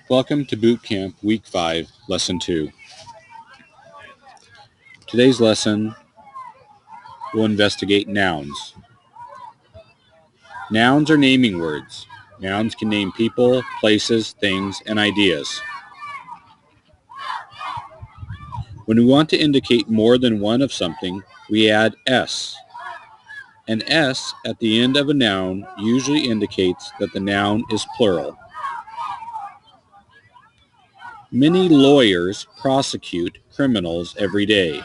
Welcome to Bootcamp Week 5, Lesson 2. Today's lesson will investigate nouns. Nouns are naming words. Nouns can name people, places, things, and ideas. When we want to indicate more than one of something, we add S. An S at the end of a noun usually indicates that the noun is plural. Many lawyers prosecute criminals every day.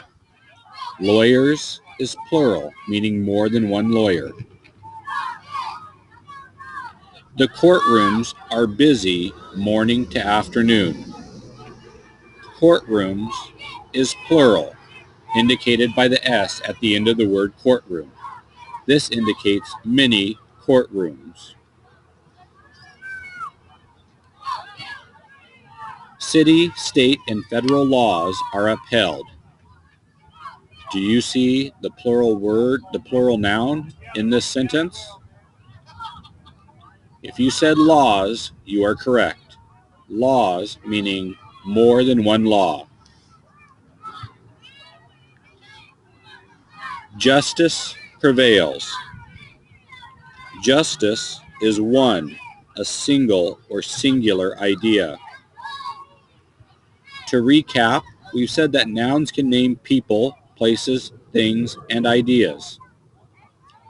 Lawyers is plural, meaning more than one lawyer. The courtrooms are busy morning to afternoon. Courtrooms is plural, indicated by the S at the end of the word courtroom. This indicates many courtrooms. City, state, and federal laws are upheld. Do you see the plural word, the plural noun in this sentence? If you said laws, you are correct. Laws meaning more than one law. Justice prevails. Justice is one, a single or singular idea. To recap, we've said that nouns can name people, places, things, and ideas.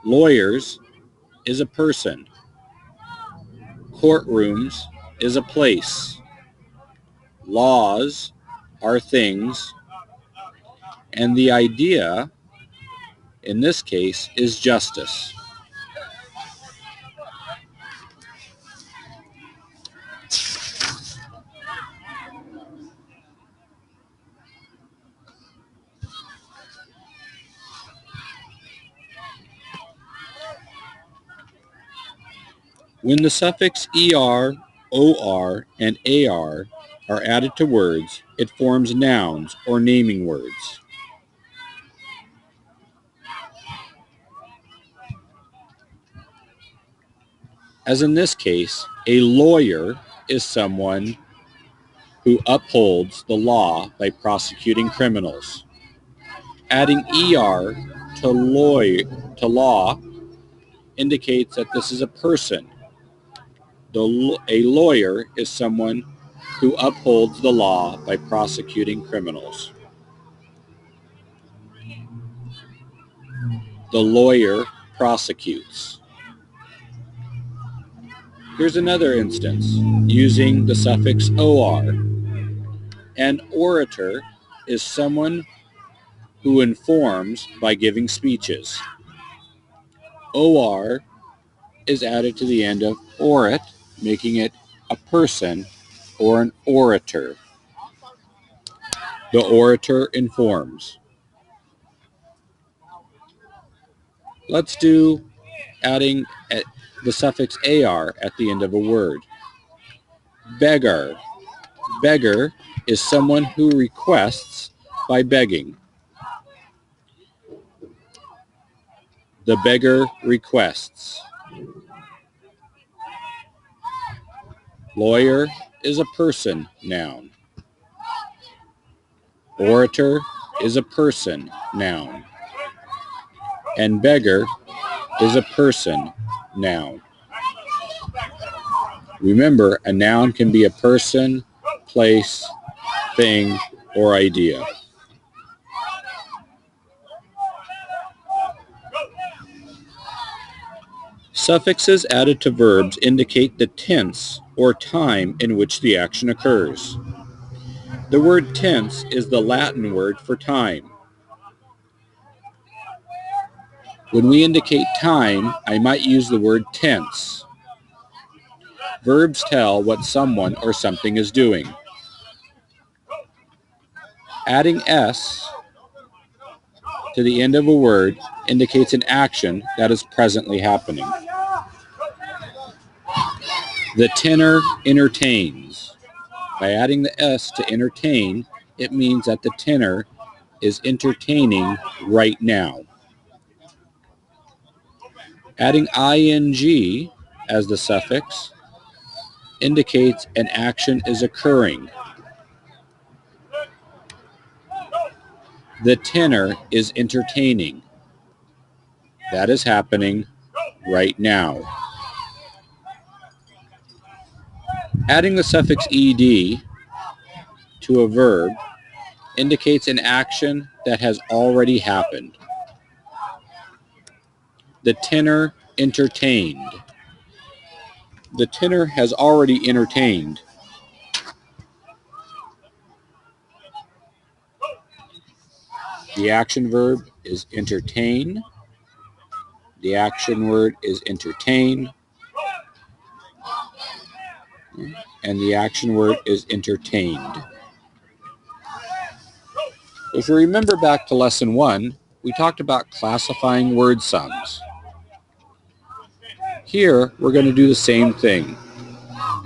Lawyers is a person. Courtrooms is a place. Laws are things. And the idea, in this case, is justice. When the suffix er, or, and ar are added to words, it forms nouns or naming words. As in this case, a lawyer is someone who upholds the law by prosecuting criminals. Adding er to law indicates that this is a person. A lawyer is someone who upholds the law by prosecuting criminals. The lawyer prosecutes. Here's another instance using the suffix or. An orator is someone who informs by giving speeches. Or is added to the end of orat, making it a person or an orator. The orator informs. Let's do adding the suffix ar at the end of a word. Beggar. Beggar is someone who requests by begging. The beggar requests. Lawyer is a person noun. Orator is a person noun. And beggar is a person noun. Remember, a noun can be a person, place, thing, or idea. Suffixes added to verbs indicate the tense or time in which the action occurs. The word tense is the Latin word for time. When we indicate time, I might use the word tense. Verbs tell what someone or something is doing. Adding s to the end of a word indicates an action that is presently happening. The tenor entertains. By adding the s to entertain, it means that the tenor is entertaining right now. Adding ing as the suffix indicates an action is occurring. The tenor is entertaining. That is happening right now. Adding the suffix ed to a verb indicates an action that has already happened. The tenor entertained. The tenor has already entertained. The action verb is entertain. The action word is entertain. And the action word is entertained. If you remember back to lesson 1, we talked about classifying word sums. Here, we're going to do the same thing.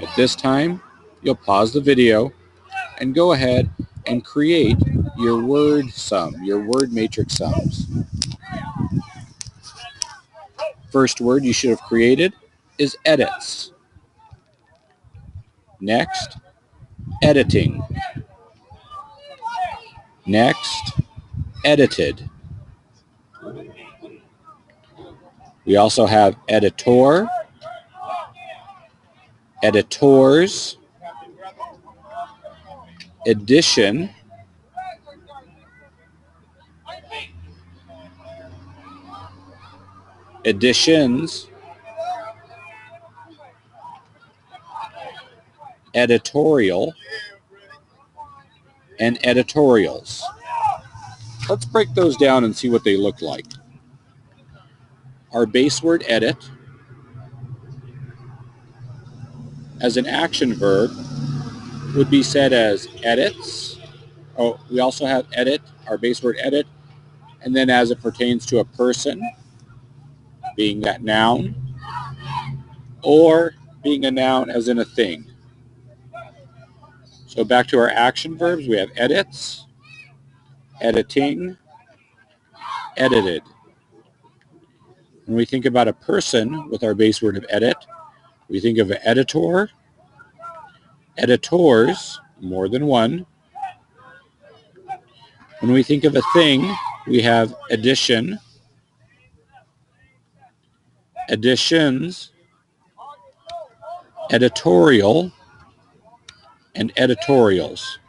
At this time, you'll pause the video and go ahead and create your word sum, your word matrix sums. First word you should have created is edits. Next, editing. Next, edited. We also have editor, editors, edition, editions, editorial, and editorials. Let's break those down and see what they look like. Our base word edit, as an action verb, would be said as edits. Oh, we also have edit, our base word edit, and then as it pertains to a person, being that noun, or being a noun as in a thing. So back to our action verbs, we have edits, editing, edited. When we think about a person with our base word of edit, we think of an editor, editors, more than one. When we think of a thing, we have edition, editions, editorial, and editorials.